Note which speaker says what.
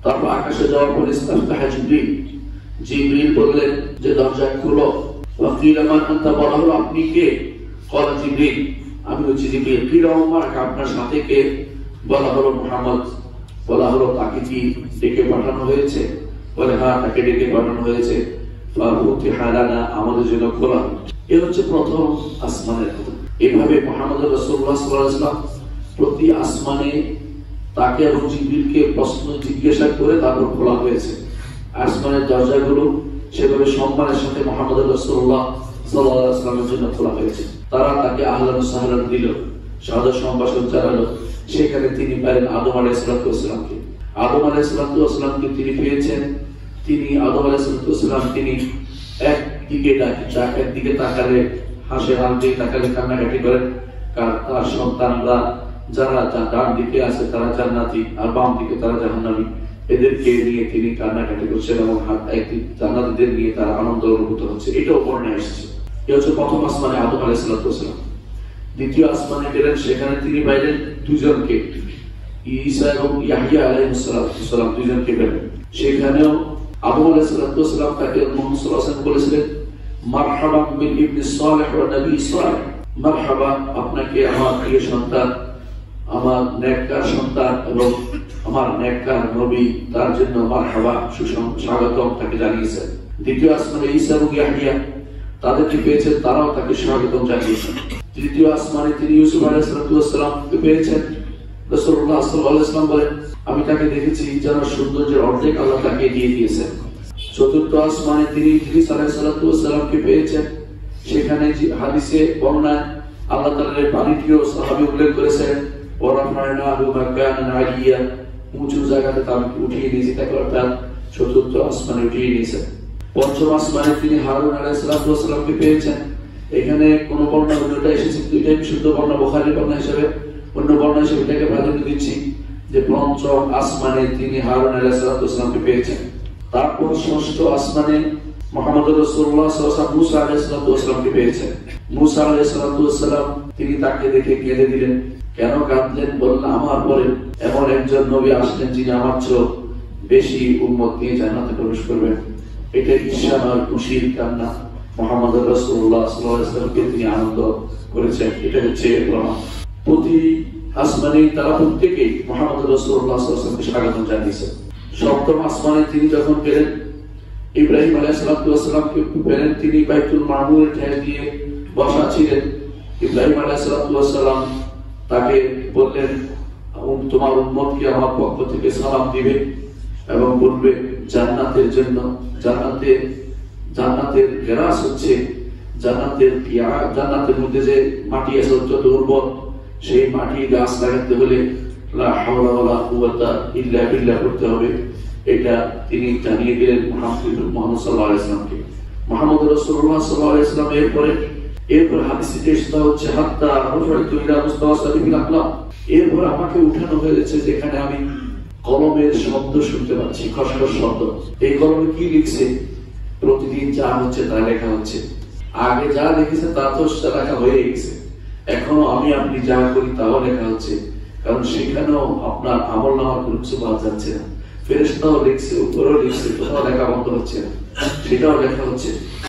Speaker 1: তারপর আকাশে যাওয়ার পর ইস্তাফতাহ জিবরিল, জিবরিল বললেন যে দরজা খুলো। ওয়াকিল মান আনতা, বলা হলো আপনি কে? ক্বালা জিবরিল, আমি হচ্ছি জিবরিল। কিরা উমার, আপনার সাথে কে? বলা হলো মুহাম্মদ। বলা হলো তাকে কি ডেকে পাঠানো হয়েছে? বলে হ্যাঁ, তাকে ডেকে পাঠানো হয়েছে। ফাফুতিহা লানা, আমাদের জন্য খোলা। এ হচ্ছে প্রথম আসমানের কথা। এভাবে মুহাম্মদ রাসূলুল্লাহ সাল্লাল্লাহু আলাইহি ওয়াসাল্লাম প্রতি আসমানে তাকে এবং জিবরিলকে প্রশ্ন জিজ্ঞাসা করে তারপর খোলা হয়েছে। আসমানের দরজাগুলো সেভাবে সম্মানের সাথে মুহাম্মদ রাসূলুল্লাহ সাল্লাল্লাহু আলাইহি ওয়াসাল্লামের জন্য খোলা হয়েছে। তারা তাকে আহলান ওয়া সাহলান দিল, সাদর সম্ভাষণ জানালো। সেখানে তিনি পেলেন আদম আলাইহিস সালামকে। আদম আলাইহিস সালামকে তিনি পেয়েছেন। তিনি আদম আলাইহিস সালাম তিনি একদিকে তাকালে হাসে, আরেকদিকে তাকালে কান্নাকাটি করেন। তার সন্তানরা যারা ডান দিকে আছে তারা জান্নাতি, আর বাম দিকে তারা জাহান্নামী। এদেরকে নিয়ে তিনি কান্নাকাটি করছেন এবং জান্নাতীদের নিয়ে তার আনন্দ অনুভূত হচ্ছে। এটাও বর্ণনায় এসেছে। এ হচ্ছে প্রথম আসমানে আদম আলাইহিস সালাম। দ্বিতীয় আসমানে গেলেন, সেখানে তিনি পাইলেন দুজনকে, ঈসা এবং ইয়াহইয়া আলাইহিস সালাম, দুজনকে পেলেন। সেখানেও আদম আলাইহিস সালাম তাকে মুহাম্মদ সাল্লাল্লাহু আলাইহি ওয়াসাল্লাম বলেছিলেন, মারহাবান বিল ইবনি সালেহ ওয়া নবী সালেহ, মারহাবা আপনাকে আমার প্রিয় সন্তান, আমার নেককার সন্তান এবং আমার নেককার নবী, তার জন্য মারহাবা, স্বাগতম তাকে জানিয়েছেন। দ্বিতীয় আসমানে ঈসা এবং ইয়াহইয়া তাদেরকে পেয়েছেন, তারাও তাকে স্বাগতম জানিয়েছেন। তৃতীয় আসমানে তিনি ইউসুফ আলাইহিস সালামকে পেয়েছেন। রাসূলুল্লাহ সাল্লাল্লাহু আলাইহি ওয়াসাল্লাম বলেন, আমি তাকে দেখেছি যারা সৌন্দর্যের অর্ধেক আল্লাহ তাকে দিয়ে দিয়েছেন। চতুর্থ আসমানে তিনি ইদ্রিস আলাইহিস সালামকে পেয়েছেন। সেখানে হাদিসে বর্ণনায় আল্লাহ তাআলার বাণীটিও সাহাবী উল্লেখ করেছেন, ওয়ারাফা'নাহু মাকানান আলিয়া, উঁচু জায়গাতে তাকে উঠিয়ে নিয়েছি, তাকে অর্থাৎ চতুর্থ আসমানে উঠিয়ে নিয়েছেন। পঞ্চম আসমানে তিনি হারুন আলাইহিস সালামকে পেয়েছেন। এখানে কোন বর্ণনা দুটো এসেছে, দুইটাই বিশুদ্ধ বর্ণনা, বুখারীর বর্ণনা হিসেবে, অন্য বর্ণনা হিসেবে এটাকে প্রাধান্য দিচ্ছি যে পঞ্চম আসমানে তিনি হারুন আলাইহিস সালামকে পেয়েছেন। তারপর ষষ্ঠ আসমানে মুহাম্মদ রাসূলুল্লাহ সাল্লাল্লাহু আলাইহি ওয়াসাল্লাম মুসা আলাইহিস সালামকে পেয়েছেন। মুসা আলাইহিস সালাম তিনি তাকে দেখে কেঁদে দিলেন। কেন কাঁদলেন? বললেন, আমার পরে এমন একজন নবী আসলেন যিনি আমার চেয়ে বেশি উম্মত নিয়ে জান্নাতে প্রবেশ করবেন। এটা ঈর্ষা নয়, খুশির কান্না। মুহাম্মদ রাসূলুল্লাহ সাল্লাল্লাহু আলাইহি ওয়াসাল্লামকে তিনি আনন্দ করেছেন। এটা হচ্ছে প্রমাণ। প্রতি আসমানে তারা প্রত্যেকেই মুহাম্মদ রাসূলুল্লাহ সাল্লাল্লাহু আলাইহি ওয়াসাল্লামকে স্বাগত জানিয়েছেন। সপ্তম আসমানে তিনি যখন গেলেন, ইব্রাহিম আলাইহিস সালামকে পেলেন। তিনি বাইতুল মামুরের ঠেস দিয়ে বসা ছিলেন। ইব্রাহিম আলাইহিস সালাম তাকে বললেন, তোমার উম্মতকে আমার পক্ষ থেকে সালাম দিবে এবং বলবে জান্নাতের জন্য, জান্নাতের গ্রাস হচ্ছে, জান্নাতের মধ্যে যে মাটি আছে অত্যন্ত উর্বর, সেই মাটি গাছ লাগাতে হলে লা হাওলা ওয়ালা কুওয়াতা ইল্লা বিল্লাহ করতে হবে। এটা তিনি জানিয়ে দিলেন মুহাম্মদ সাল্লাল্লাহু আলাইহি ওয়াসাল্লামকে। মুহাম্মদ রাসূলুল্লাহ সাল্লাল্লাহু আলাইহি ওয়াসাল্লাম এরপর হাদিসে এসেছে হচ্ছে হাত্তা রফাইতু ইলা মুস্তাওয়াসাতি বিল আকলাম, এরপর আমাকে উঠানো হয়েছে যেখানে আমি কলমের শব্দ শুনতে পাচ্ছি, খসখস শব্দ। এই কলমে কি লিখছে? প্রতিদিন যা হচ্ছে তা লেখা হচ্ছে। আগে যা লিখেছে তা তো লেখা হয়ে গেছে, এখনো আমি আপনি যা করি তাও লেখা হচ্ছে। কারণ সেখানেও আপনার আমলনামার কোনো কিছু বাদ যাচ্ছে না। ফেরেশতাও লিখছে, উপরেও লিখছে, কোথাও লেখা বন্ধ হচ্ছে না, সেটাও লেখা হচ্ছে।